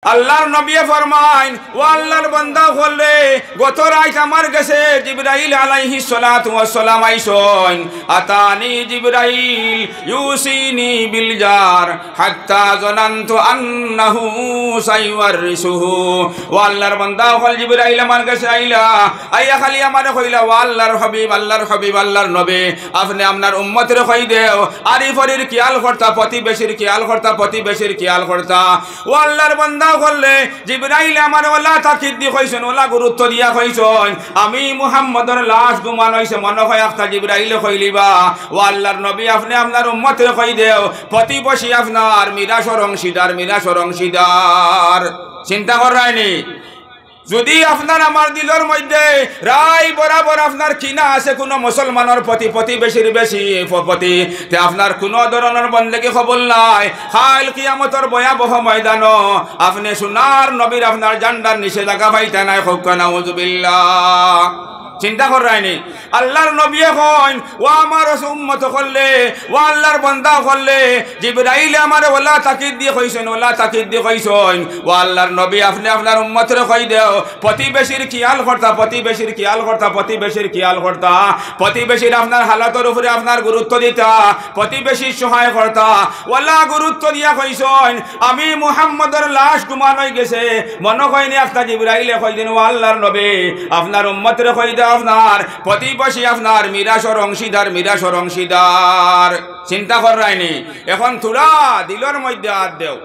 আল্লাহর নবী ফরমাইন ও আল্লাহর বান্দা হলে গত রাত আমার কাছে জিবরাইল আলাইহিস সালাতু ওয়াস সালাম আইসন আতানি জিবরাইল ইউসিনি বিল জার হাত্তা জানানতু আন্নাহু সাইওয়ারিসুহু ও আল্লাহর বান্দা হল জিবরাইল আমার কাছে আইলা আইয়া খালি আমারে কইলা ও আল্লাহর হাবিব আল্লাহর নবী আপনি আপনার উম্মতের কই দেও আরিফরির খেয়াল করতা প্রতিবেশীর খেয়াল করতা প্রতিবেশীর খেয়াল করতা ও আল্লাহর বান্দা করলে জিবরাইল আমার ওলা তাকিদ দি কইছেন ওলা গুরুত্ব দিয়া কইছেন আমি মুহাম্মদের লাশ গুমান হইছে মনে হয় একটা জিবরাইল কইলিবা ও আল্লাহর নবী আপনি আপনার উম্মতের কই দেও প্রতিবেশী আপনার মিরাসর অংশীদার চিন্তা করায়নি যদি আপনার আমার দিলের মধ্যে রায় বরাবর আপনার কিনা আছে কোনো মুসলমানের প্রতি প্রতিবেশীর বেশি প্রতি আপনার কোনো ধরনের বন্দেগী খবর নাই হাল কিয়ামতের ভয়াবহ ময়দান আপনি সোনার নবীর আপনার জান্ডার নিষেধাজ্ঞা পাইতে নাই খুব নাউযুবিল্লাহ চিন্তা করায়নি আল্লাহর নবী কইন ও আমার উম্মত করলে ও আল্লাহর বান্দা করলে জিবরাইল আমার ওলা তাকিদ দিয়ে কইছেন ও আল্লাহর নবী আপনি আপনার উম্মতের কই দেও প্রতিবেশীর খেয়াল করতা প্রতিবেশীর আপনার হালাতের উপরে আপনার গুরুত্ব দিতা প্রতিবেশীর সহায় করতা ওলা গুরুত্ব দিয়া কইছেন আমি মুহাম্মদের লাশ গুমান হয়ে গেছে মনে হয়নি একটা জিবরাইলে কই দেন ও আল্লাহর নবী আপনার উম্মতের কই দেও আপনার প্রতিবেশী আপনার মিরাসর অংশীদার চিন্তা করায়নি এখন তোরা দিলের মধ্যে হাত দেও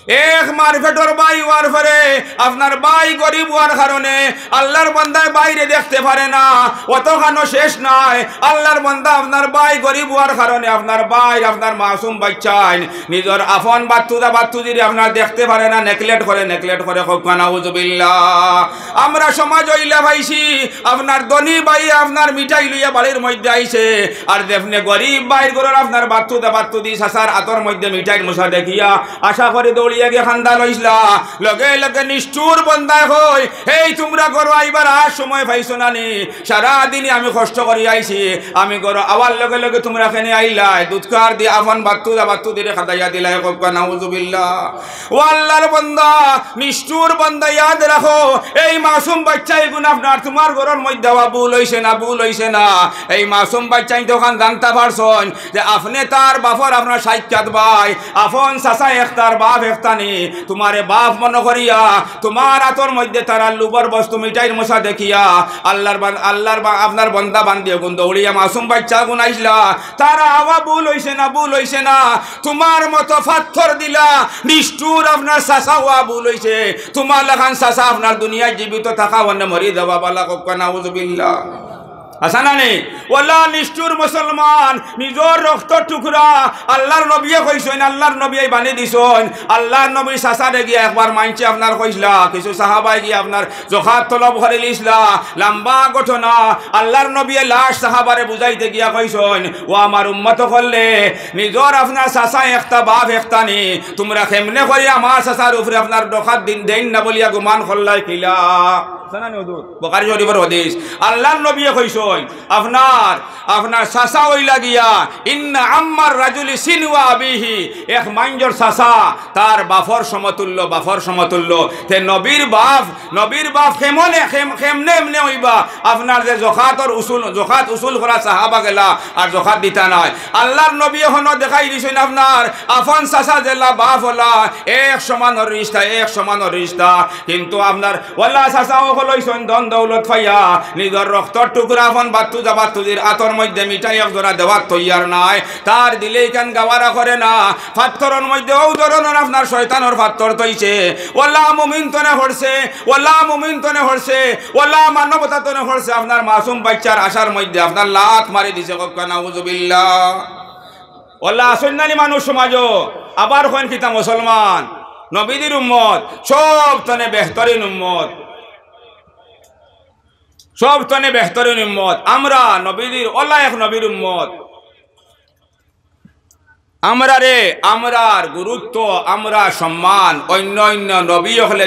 এক মারফেটর বাই ওয়ার পরে আপনার বাই গরিব হওয়ার কারণে আল্লাহর বান্দায় বাইরে দেখতে পারে না অতখানো শেষ নাই আল্লাহর বান্দা আপনার বাই গরিব হওয়ার কারণে আপনার বাই আপনার মাসুম বাচ্চায় নিজের আপন বাত্তুদিরে আপনার দেখতে পারে না নেকলেট করে খুব নাউযুবিল্লাহ আমরা সমাজ হইলা পাইছি আপনার ধনী বাই আপনার মিঠাই লইয়া বাড়ির মধ্যে আইছে আর দেখনে গরিব বাইর গরর আপনার বাত্তুদি সাসার আতর মধ্যে মিঠাই মশা দেখিয়া আশা করে দৌড়িয়া গিয়ে খান্দা লইসলা লগে লগে নিষ্ঠুর বন্দায় হই এই তোমরা করো আইবার আর সময় পাইছো না নি সারাদিনই আমি কষ্ট করি আইছি আমি করো আবার লগে লগে তোমরা এখানে আইলাই দুধকার দিয়ে আফান বাত্তু দিয়ে খাদাইয়া দিলাই কবকা নাউযুবিল্লাহ ও আল্লাহর বান্দা নিষ্ঠুর বান্দা ইয়াদ রাখো এই মাসুম বাচ্চা এগুন আপনার তোমার ঘরের মধ্যে ভুল হইছে না এই মাসুম বাচ্চা তখন জানতে পারছন যে আপনি তার বাপর আপনার সাক্ষাৎ ভাই আপন চাচা একটার বাপ একটানি তোমারে বাপ মনে করিয়া তোমার হাতের মধ্যে তারা লুবর বস্তু মিঠাইর মশা দেখিয়া আল্লাহর আপনার বন্দা বান্ধিয়ে গুণ দৌড়িয়া মাসুম বাচ্চা গুণ আইসলা তারা আওয়া ভুল হইছে না তোমার মতো পাথর দিলা নিষ্ঠুর আপনার চাচা হওয়া ভুল হইছে তোমার লেখান চাচা আপনার দুনিয়ায় জীবিত থাকা মানে মরি দেওয়া বালা কক্কা নাউযুবিল্লাহ আসানা নেই ওলা নিষ্ঠুর মুসলমান নিজের রক্ত টুকরা আল্লাহর নবী কইছেন আল্লাহর নবী বানি দিছেন আল্লাহর নবী সাসারে গিয়ে একবার মাইনছে আপনার কইসলা কিছু সাহাবাই গিয়ে আপনার জখাত তলব করে লিসলা লম্বা ঘটনা আল্লাহর নবী লাশ সাহাবারে বুঝাইতে গিয়া কইছেন ও আমার উম্মত করলে নিজের আপনার সাসা একটা বাপ একটা নি তোমরা কেমনে করি আমার সাসার উপরে আপনার ডকাত দিন দেন না বলিয়া গুমান করলাই কিলা বুখারী শরীফের হাদিস আল্লাহর নবী কইছেন আপনার চাচা হইলা গিয়া ইন্না আম্মার রাজুলি সিনওয়া আবিহি এক মাইনজর চাচা তার বাফর সমতুল্য তে নবীর বাপ কেমনে হইবা আপনার যে জখাত উসুল করা সাহাবা গেলা আর জখাত দিতা নাই আল্লাহর নবী হন দেখাই দিছেন আপনার আফন চাচা জেলা বাপ হলা এক সমানের রিশতা কিন্তু আপনার ওয়াল্লা চাচাও লইছেন ধন দৌলত পাইয়া নিজের রক্তর টুকরা আপন বাত্তুদির আতর মধ্যে মিঠাই এক জোড়া দেওয়ার তৈয়ার নাই তার দিলে কেন গাওয়ারা করে না পাথরের মধ্যে ও ধরনের আপনার শয়তানের পাথর তৈছে ওলা মুমিন তনে হরছে ওলা মানবতা তনে হরছে আপনার মাসুম বাচ্চার আশার মধ্যে আপনার লাত মারি দিছে কক্কা নাউযুবিল্লাহ ওলা আসন্নানি মানুষ সমাজও আবার হন কিতা মুসলমান নবীদের উম্মত সব তনে বেহতরিন উম্মত আমরা নবীদের ওলা এক নবীর উম্মত আমরার গুরুত্ব আমরা সম্মান অন্য নবী হলে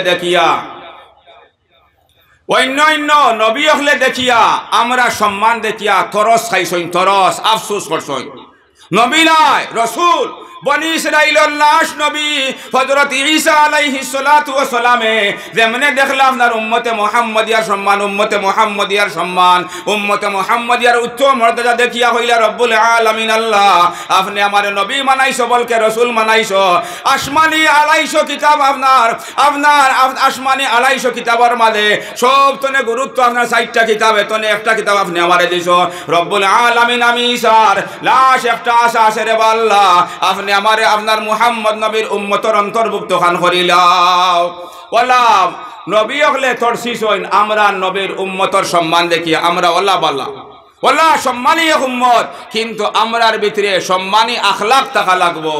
দেখিয়া আমরা সম্মান দেখিয়া তরস খাইছই তরস আফসোস করছই নবী নাই রসুল বনি ইসরাইলের লাশ নবী হযরত ঈসা আলাইহিস সালাতু ওয়াস সালামে যেমনে দেখলা আপনার উম্মতে মুহাম্মদিয়ার সম্মান, উম্মতে মুহাম্মদিয়ার সম্মান, উম্মতে মুহাম্মদিয়ার উচ্চ মর্যাদা দেখিয়া হইলা রব্বুল আলামিন আল্লাহ আপনি আমার নবী মানাইছো, বলকে রাসূল মানাইছো, আসমানি আলাইশো কিতাব আপনার আপনার আসমানি আলাইশো কিতাবের মাঝে সব তনে গুরুত্ব আপনার 60টা কিতাবে তনে একটা কিতাব আপনি আমারে দিছো রব্বুল আলামিন। আমি ঈসার লাশ একটা আশা আছে রে আল্লাহ আপনি আমারে আপনার মুহাম্মদ নবীর উম্মতের অন্তর্ভুক্ত খান করিলাও। ওলা নবী হলে তরসিস হইন আমরা নবীর উম্মতের সম্মান দেখি আমরা ওলা বাল্লা ওলা সম্মানী উম্মত, কিন্তু আমরার ভিতরে সম্মানী আখলাক থাকা লাগবো,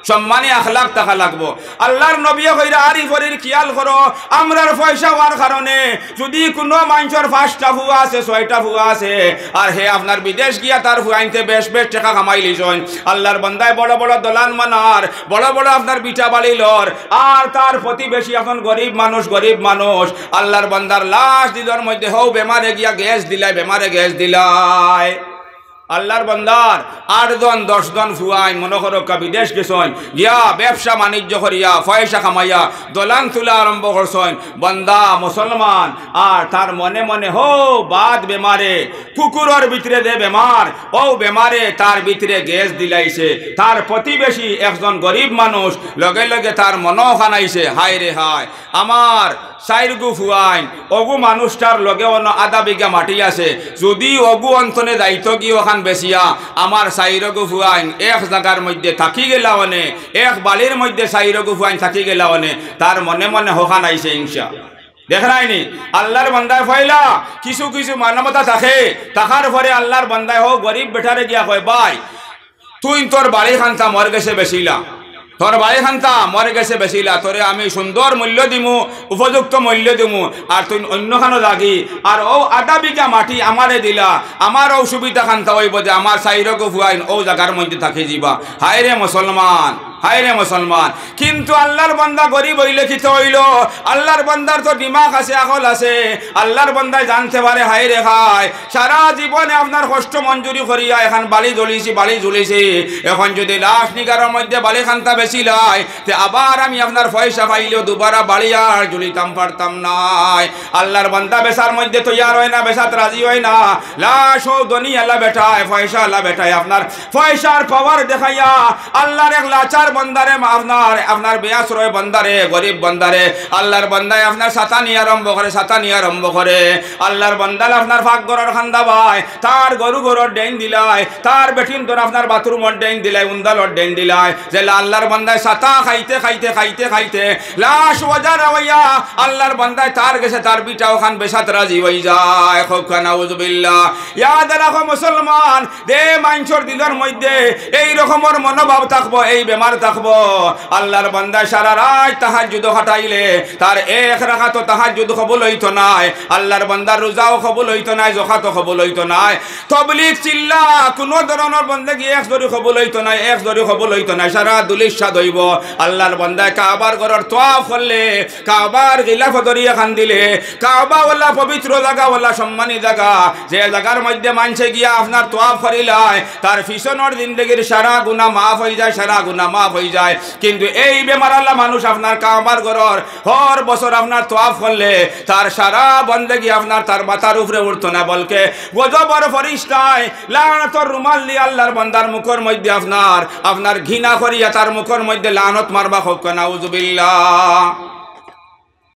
সম্মানী আখলাক থাকা লাগবো। আল্লাহর নবী কইরা আরিফরির খেয়াল করো আমরার পয়সা হওয়ার কারণে যদি কোনো মানুষের 5টা ফুয়া আছে 6টা ফুয়া আছে আর হে আপনার বিদেশ গিয়া তার ফুয়াইতে বেশ বেশ টাকা কামাই লিছন, আল্লাহর বান্দায় বড় বড় দলান মানার বড় বড় আপনার বিটা বালিলর আর তার প্রতিবেশী এখন গরিব মানুষ আল্লাহর বান্দার লাশ দিলর মধ্যে হও বেমারে গিয়া গ্যাস দিলাই, বেমারে গ্যাস দিলাই। আল্লাহর বান্দার 8 জন 10 জন ফুয়াই মনে করো বিদেশ গেছেন গিয়া ব্যবসা বাণিজ্য করিয়া পয়সা কামাইয়া দলান তুলা আরম্ভ করছেন, বান্দা মুসলমান আর তার মনে মনে হো বাদ বেমারে কুকুরের ভিতরে দে বেমার ও বেমারে তার ভিতরে গ্যাস দিলাইছে, তার প্রতিবেশী একজন গরিব মানুষ লগে লগে তার মনও খানাইছে, হায় রে হায় আমার সাইরগু ফুয়াইন অগু মানুষটার লগে অন্য আধা বিঘা মাটি আছে, যদি অগু অন্তনে দায়িত্ব গিয়ে ওখান বেশিয়া আমার সাইরগু ফুয়াইন এক জায়গার মধ্যে থাকি গেলা অনে এক বালির মধ্যে সাইরগু ফুয়াইন থাকি গেলা অনে তার মনে মনে হোখান আইছে হিংসা। দেখরাইনি আল্লাহর বান্দায় ফয়লা কিছু কিছু মানবতা থাকে, থাকার পরে আল্লাহর বান্দায় হোক গরিব বেটারে গিয়া কয় ভাই তুই তোর বাড়ি খানতা মর গেছে বেশিলা, তোর বাড়ি খানতা মরে গেছে বেশিলা, তোরে আমি সুন্দর মূল্য দিমু উপযুক্ত মূল্য দিমু আর তুই অন্যখানো লাগি আর ও আধা বিঘা মাটি আমারে দিলা, আমার ও সুবিধা খানতা হইব যে আমার সাইরকু ফুয়াইন ও জায়গার মধ্যে থাকি যাবা। হায় রে মুসলমান, হায় রে মুসলমান, কিন্তু আল্লাহর বান্দা গরিব হইলে খিত হইল, আল্লাহর বান্দার তো দিমাগ আছে আকল আছে, আল্লাহর বান্দায় জানতে পারে হায় রে হায় সারা জীবনে আপনার কষ্ট মঞ্জুরি করিয়া এখন বালি জ্বলিছি এখন যদি লাশ নিগারের মধ্যে বালি খানতা বেশিলাই তে আবার আমি আপনার পয়সা পাইলেও দুবারা বাড়ি আর জ্বলিতাম পারতাম নাই। আল্লাহর বান্দা বেচার মধ্যে তৈয়ার হয় না, বেচাত রাজি হয় না, লাশ ও ধনী আল্লাহ বেটায় পয়সা আল্লাহ বেটায় আপনার পয়সার পাওয়ার দেখাইয়া আল্লাহর এক লাচার বন্দারে আপনার বেয়াশ্রয় বন্দারে গরিব বন্দারে আল্লাহর বান্দায় আপনার সাতানি আরম্ভ করে আল্লাহর বান্দাল আপনার ফাঁকগড়ের খান্দা ভাই তার গরুর ডেন দিলাই, তার বেটিন তোর আপনার বাথরুমের ডেন দিলাই, উন্দালর ডেন দিলাই, যে আল্লাহর বান্দায় সাতা খাইতে লাশ ওয়াজার হইয়া আল্লাহর বান্দায় তার গেছে তার বিটা ওখান বেসাত রাজি হয়ে যায়। খুব নাউজুবিল্লাহ। ইয়াদ রাখো মুসলমান, দে মানুষের দিলের মধ্যে এই রকমের মনোভাব থাকবো, এই বেমার থাকবো। আল্লাহর বান্দায় সারা রাত তাহাজ্জুদ খাটাইলে তার এক রাকাত তাহাজ্জুদ কবুল হইতো নাই, আল্লাহর বান্দার রোজাও কবুল হইতো নাই, যাকাতও কবুল হইতো নাই, তাবলীগ চিল্লা কোনো ধরনের বন্দেগী এক জরি কবুল হইতো নাই, এক জরি কবুল হইতো নাই, সারা দুলিশা দইব। আল্লাহর বান্দায় কাবার ঘরের তওয়াফ করলে, কাবার গিলাফ দরিয়া খান দিলে, কাবা ওয়ালা পবিত্র জায়গা ওয়ালা সম্মানী জায়গা, যে জায়গার মধ্যে মানুষে গিয়া আপনার তওয়াফ করিলাই তার পিছনের জিন্দেগির সারা গুনাহ মাফ হয়ে যায়, সারা গুনাহ মাফ হয়ে যায়। কিন্তু এই বেমার আল্লাহ মানুষ আপনার কাবার ঘরের হর বছর আপনার তওয়াফ করলে তার সারা বন্দেগী আপনার তার মাথার উপরে উঠতো না, বলকে গজবর ফরিস্তায় লানতর রুমাল দিয়ে আল্লাহর বান্দার মুখের মধ্যে আপনার ঘৃণা করিয়া তার মুখের মধ্যে লানত মারবা হোক। নাউজুবিল্লাহ।